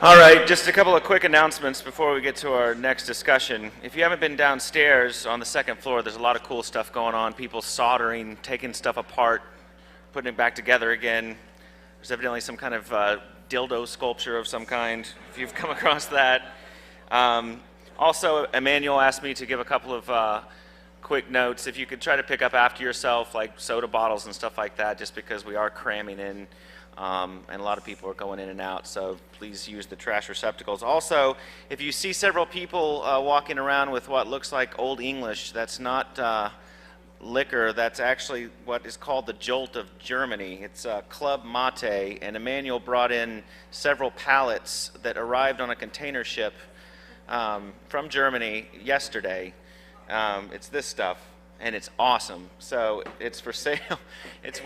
All right, just a couple of quick announcements before we get to our next discussion. If you haven't been downstairs on the second floor, there's a lot of cool stuff going on. People soldering, taking stuff apart, putting it back together again. There's evidently some kind of dildo sculpture of some kind, if you've come across that. Also, Emmanuel asked me to give a couple of quick notes. If you could try to pick up after yourself, like soda bottles and stuff like that, just because we are cramming in. And a lot of people are going in and out, so please use the trash receptacles. Also, if you see several people walking around with what looks like Old English, that's not liquor, that's actually what is called the Jolt of Germany. It's Club Mate, and Emmanuel brought in several pallets that arrived on a container ship from Germany yesterday. It's this stuff. And it's awesome. So it's for sale.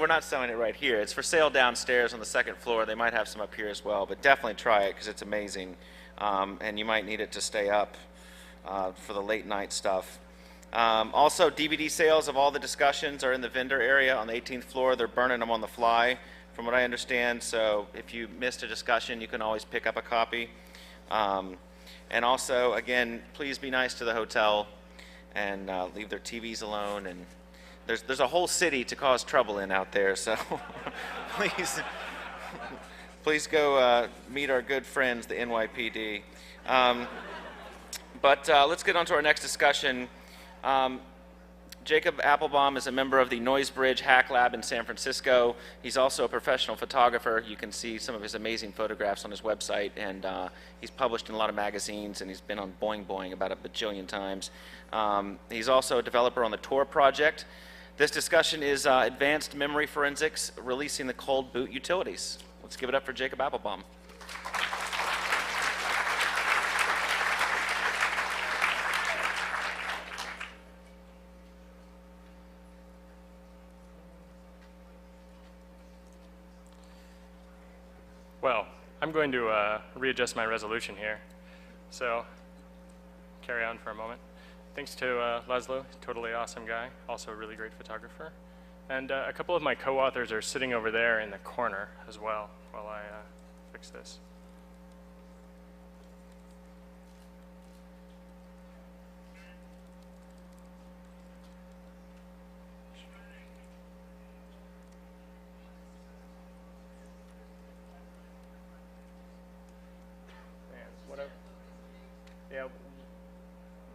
We're not selling it right here. It's for sale downstairs on the second floor. They might have some up here as well, but definitely try it because it's amazing. And you might need it to stay up for the late night stuff. Also, DVD sales of all the discussions are in the vendor area on the 18th floor. They're burning them on the fly, from what I understand. So if you missed a discussion, you can always pick up a copy. And also, again, please be nice to the hotel and leave their TVs alone. And there's a whole city to cause trouble in out there, so please go meet our good friends, the NYPD. But let's get on to our next discussion. Jacob Applebaum is a member of the Noisebridge Hack Lab in San Francisco. He's also a professional photographer. You can see some of his amazing photographs on his website, and he's published in a lot of magazines, and he's been on Boing Boing about a bajillion times. He's also a developer on the Tor project. This discussion is Advanced Memory Forensics, releasing the cold boot utilities. Let's give it up for Jacob Applebaum. Well, I'm going to readjust my resolution here, so carry on for a moment. Thanks to Laszlo, totally awesome guy, also a really great photographer. And a couple of my co-authors are sitting over there in the corner as well while I fix this.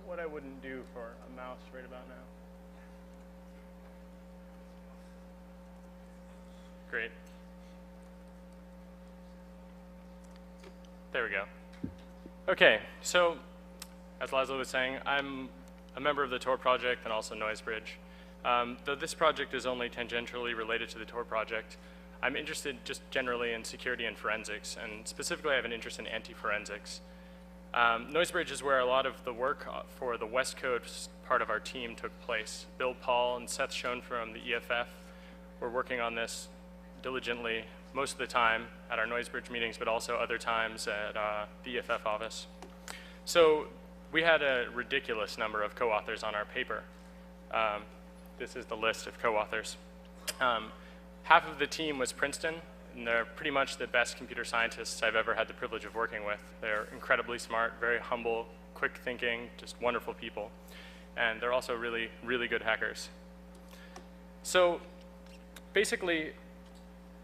What I wouldn't do for a mouse right about now. Great. There we go. Okay, so as Laszlo was saying, I'm a member of the Tor project and also Noisebridge. Though this project is only tangentially related to the Tor project, I'm interested just generally in security and forensics, and specifically I have an interest in anti-forensics. Noisebridge is where a lot of the work for the West Coast part of our team took place. Bill Paul and Seth Schoen from the EFF were working on this diligently most of the time at our Noisebridge meetings, but also other times at the EFF office. So we had a ridiculous number of co-authors on our paper. This is the list of co-authors. Half of the team was Princeton, and they're pretty much the best computer scientists I've ever had the privilege of working with. They're incredibly smart, very humble, quick thinking, just wonderful people. And they're also really, really good hackers. So basically,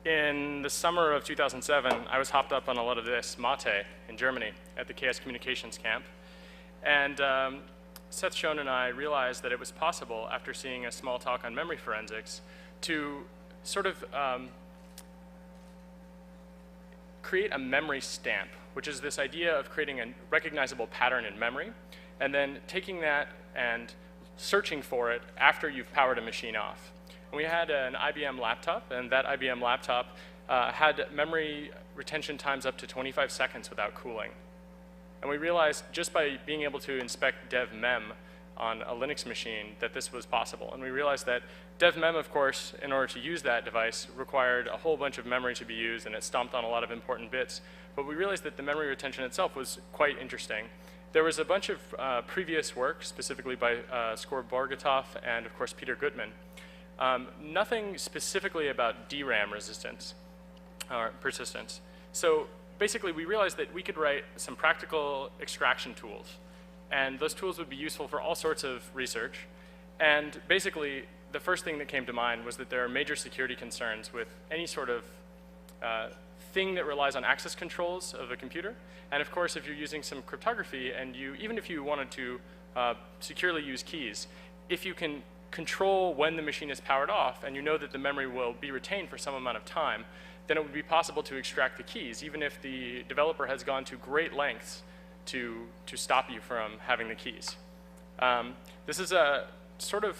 in the summer of 2007, I was hopped up on a lot of this Mate in Germany at the KS Communications camp. And Seth Schoen and I realized that it was possible, after seeing a small talk on memory forensics, to sort of create a memory stamp, which is this idea of creating a recognizable pattern in memory, and then taking that and searching for it after you've powered a machine off. And we had an IBM laptop, and that IBM laptop had memory retention times up to 25 seconds without cooling. And we realized just by being able to inspect DevMem on a Linux machine that this was possible. And we realized that DevMem, of course, in order to use that device, required a whole bunch of memory to be used, and it stomped on a lot of important bits. But we realized that the memory retention itself was quite interesting. There was a bunch of previous work, specifically by Skor Borgatov and, of course, Peter Gutmann. Nothing specifically about DRAM resistance or persistence. So basically, we realized that we could write some practical extraction tools. And those tools would be useful for all sorts of research. And basically, the first thing that came to mind was that there are major security concerns with any sort of thing that relies on access controls of a computer. And of course, if you're using some cryptography, and even if you wanted to securely use keys, if you can control when the machine is powered off, and you know that the memory will be retained for some amount of time, then it would be possible to extract the keys, even if the developer has gone to great lengths to stop you from having the keys. This is a sort of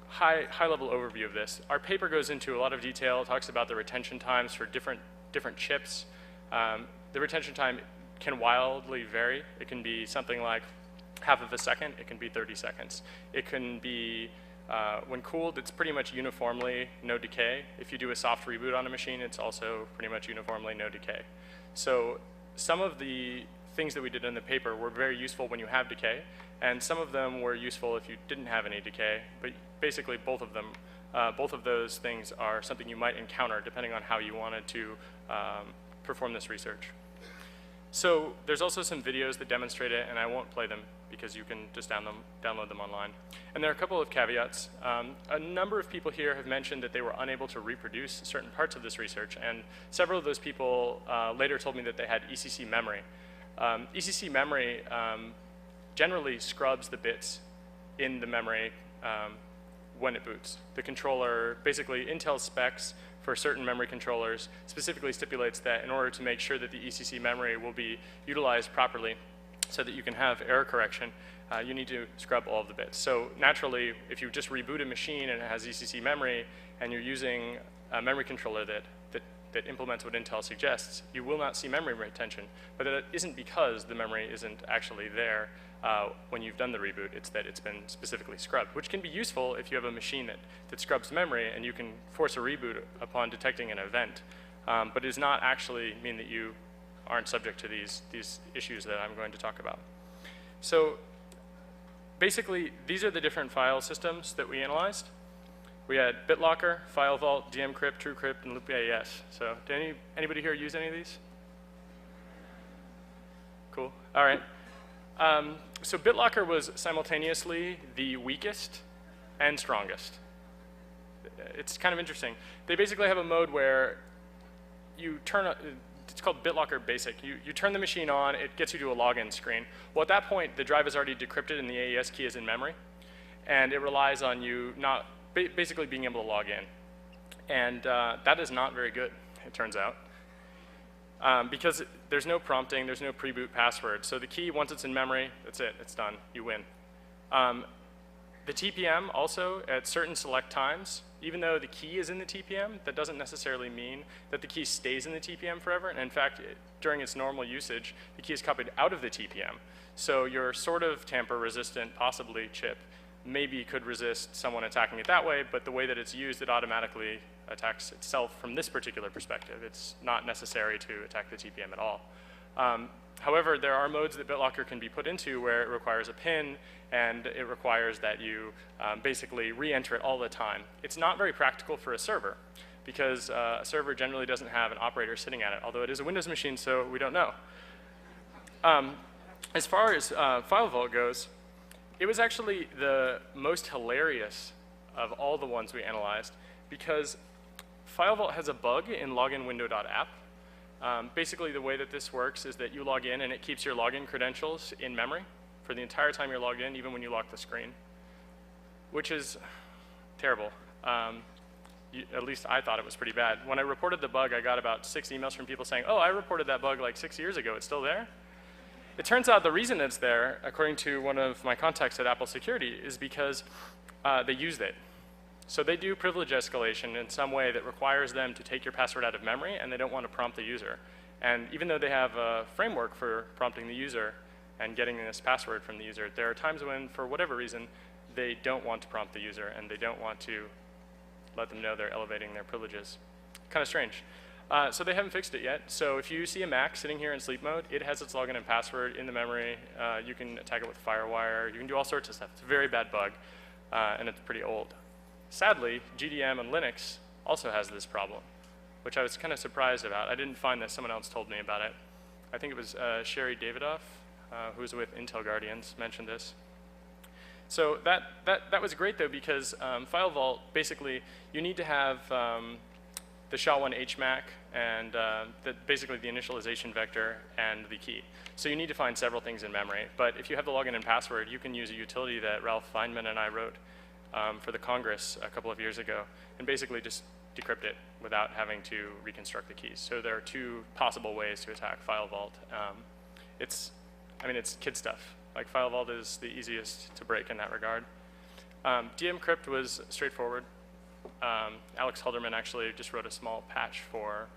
high-level overview of this. Our paper goes into a lot of detail, talks about the retention times for different chips. The retention time can wildly vary. It can be something like half of a second. It can be 30 seconds. It can be, when cooled, it's pretty much uniformly no decay. If you do a soft reboot on a machine, it's also pretty much uniformly no decay. So some of the things that we did in the paper were very useful when you have decay, and some of them were useful if you didn't have any decay, but basically both of those things are something you might encounter depending on how you wanted to perform this research. So there's also some videos that demonstrate it, and I won't play them because you can just download them online. And there are a couple of caveats. A number of people here have mentioned that they were unable to reproduce certain parts of this research, and several of those people later told me that they had ECC memory. ECC memory generally scrubs the bits in the memory when it boots. The controller, basically Intel specs for certain memory controllers specifically stipulates that in order to make sure that the ECC memory will be utilized properly so that you can have error correction, you need to scrub all of the bits. So naturally, if you just reboot a machine and it has ECC memory and you're using a memory controller that implements what Intel suggests, you will not see memory retention. But that isn't because the memory isn't actually there when you've done the reboot. It's that it's been specifically scrubbed, which can be useful if you have a machine that scrubs memory and you can force a reboot upon detecting an event. But it does not actually mean that you aren't subject to these issues that I'm going to talk about. So basically, these are the different file systems that we analyzed. We had BitLocker, FileVault, DMCrypt, TrueCrypt, and LoopAES. So did anybody here use any of these? Cool. All right. So BitLocker was simultaneously the weakest and strongest. It's kind of interesting. They basically have a mode where you turn, it's called BitLocker Basic. You turn the machine on, it gets you to a login screen. Well, at that point, the drive is already decrypted and the AES key is in memory. And it relies on you not basically being able to log in. And that is not very good, it turns out. Because there's no prompting, there's no pre-boot password. So the key, once it's in memory, that's it, it's done, you win. The TPM also, at certain select times, even though the key is in the TPM, that doesn't necessarily mean that the key stays in the TPM forever. And in fact, during its normal usage, the key is copied out of the TPM. So your sort of tamper-resistant, possibly chip, maybe could resist someone attacking it that way, but the way that it's used, it automatically attacks itself from this particular perspective. It's not necessary to attack the TPM at all. However, there are modes that BitLocker can be put into where it requires a PIN and it requires that you basically re-enter it all the time. It's not very practical for a server because a server generally doesn't have an operator sitting at it, although it is a Windows machine, so we don't know. As far as FileVault goes, it was actually the most hilarious of all the ones we analyzed because FileVault has a bug in loginwindow.app. Basically, the way that this works is that you log in and it keeps your login credentials in memory for the entire time you're logged in, even when you lock the screen, which is terrible. At least I thought it was pretty bad. When I reported the bug, I got about 6 emails from people saying, oh, I reported that bug like 6 years ago. It's still there? It turns out the reason it's there, according to one of my contacts at Apple Security, is because they used it. So they do privilege escalation in some way that requires them to take your password out of memory, and they don't want to prompt the user. And even though they have a framework for prompting the user and getting this password from the user, there are times when, for whatever reason, they don't want to prompt the user, and they don't want to let them know they're elevating their privileges. Kind of strange. So they haven't fixed it yet. So if you see a Mac sitting here in sleep mode, it has its login and password in the memory. You can attack it with FireWire. You can do all sorts of stuff. It's a very bad bug, and it's pretty old. Sadly, GDM and Linux also has this problem. which I was kind of surprised about. I didn't find that someone else told me about it. I think it was Sherry Davidoff, who was with Intel Guardians, mentioned this. So that was great though, because File Vault, basically, you need to have the SHA-1 HMAC and basically the initialization vector and the key. So you need to find several things in memory. But if you have the login and password, you can use a utility that Ralph Feynman and I wrote for the Congress a couple of years ago, and basically just decrypt it without having to reconstruct the keys. So there are two possible ways to attack File Vault. It's kid stuff. Like File Vault is the easiest to break in that regard. DMCrypt was straightforward. Alex Halderman actually just wrote a small patch for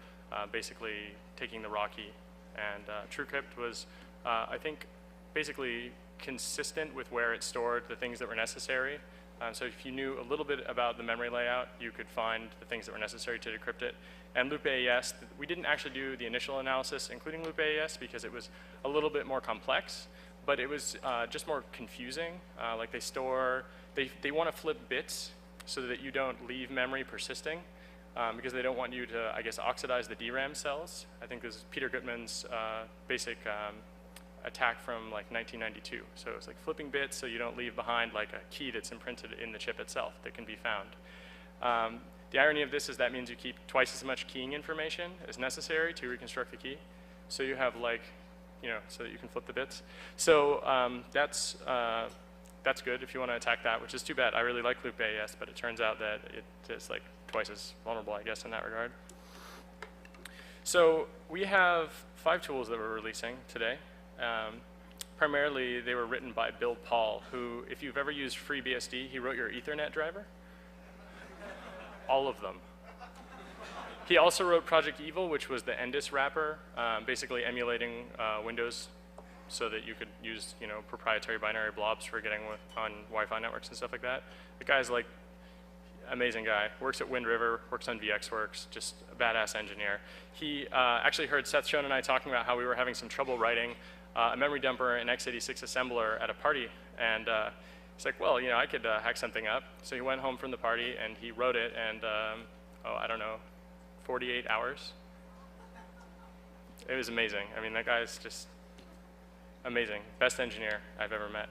basically taking the raw key. And TrueCrypt was, I think, basically consistent with where it stored the things that were necessary. So if you knew a little bit about the memory layout, you could find the things that were necessary to decrypt it. And LoopAES, we didn't actually do the initial analysis, including LoopAES, because it was a little bit more complex, but it was just more confusing. Like they want to flip bits so that you don't leave memory persisting, because they don't want you to, I guess, oxidize the DRAM cells. I think this is Peter Gutmann's basic attack from like 1992. So it's like flipping bits so you don't leave behind like a key that's imprinted in the chip itself that can be found. The irony of this is that means you keep twice as much keying information as necessary to reconstruct the key. So you have like, so that you can flip the bits. So that's good if you want to attack that, which is too bad. I really like LoopAES, but it turns out that it is like twice as vulnerable, I guess, in that regard. So we have 5 tools that we're releasing today. Primarily, they were written by Bill Paul, who, if you've ever used FreeBSD, he wrote your Ethernet driver. All of them. He also wrote Project Evil, which was the Endis wrapper, basically emulating Windows so that you could use proprietary binary blobs for getting on Wi-Fi networks and stuff like that. The guy's like amazing guy. Works at Wind River, works on VxWorks, just a badass engineer. He actually heard Seth Schoen and I talking about how we were having some trouble writing a memory dumper in x86 assembler at a party, and he's like, well, I could hack something up. So he went home from the party and he wrote it, and I don't know, 48 hours. It was amazing. I mean, that guy's just amazing. Best engineer I've ever met.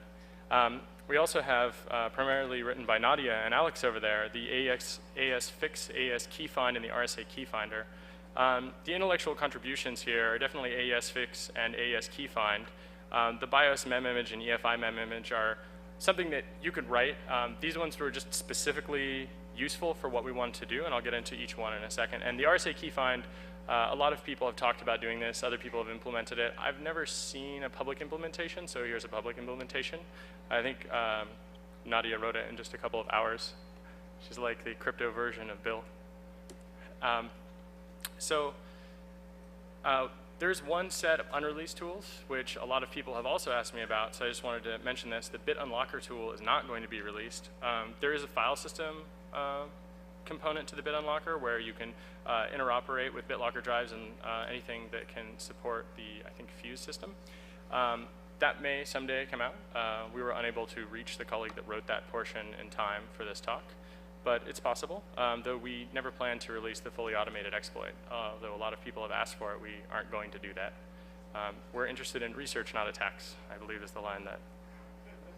We also have, primarily written by Nadia and Alex over there, the AES-FIX, AES key find, and the RSA key finder. The intellectual contributions here are definitely AES-FIX and AES key find. The BIOS memimage and EFI memimage are something that you could write. These ones were just specifically useful for what we wanted to do, and I'll get into each one in a second. And the RSA key find, a lot of people have talked about doing this. Other people have implemented it. I've never seen a public implementation, so here's a public implementation. I think Nadia wrote it in just a couple of hours. She's like the crypto version of Bill. There's one set of unreleased tools, which a lot of people have also asked me about, so I just wanted to mention this. The BitUnlocker tool is not going to be released. There is a file system component to the BitUnlocker where you can interoperate with BitLocker drives and anything that can support the, I think, Fuse system. That may someday come out. We were unable to reach the colleague that wrote that portion in time for this talk, but it's possible, though we never plan to release the fully automated exploit. Though a lot of people have asked for it, we aren't going to do that. We're interested in research, not attacks, I believe is the line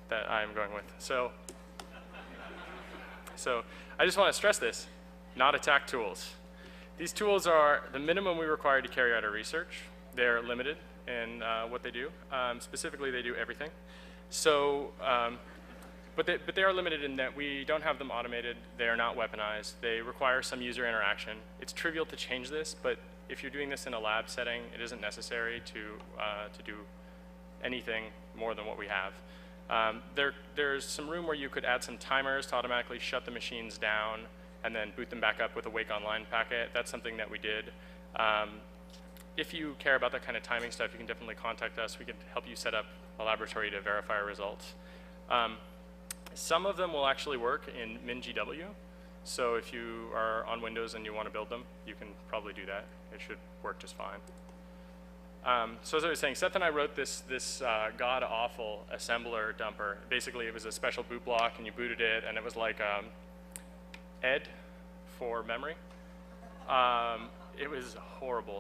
that I am going with. So I just want to stress this, not attack tools. These tools are the minimum we require to carry out our research. They're limited in what they do. Specifically, they do everything. So, but they are limited in that we don't have them automated. They are not weaponized. They require some user interaction. It's trivial to change this, but if you're doing this in a lab setting, it isn't necessary to do anything more than what we have. There's some room where you could add some timers to automatically shut the machines down and then boot them back up with a Wake Online packet. That's something that we did. If you care about that kind of timing stuff, you can definitely contact us. We can help you set up a laboratory to verify our results. Some of them will actually work in MinGW. So if you are on Windows and you want to build them, you can probably do that. It should work just fine. So as I was saying, Seth and I wrote this god-awful assembler dumper. Basically, it was a special boot block, and you booted it, and it was like ED for memory. it was horrible.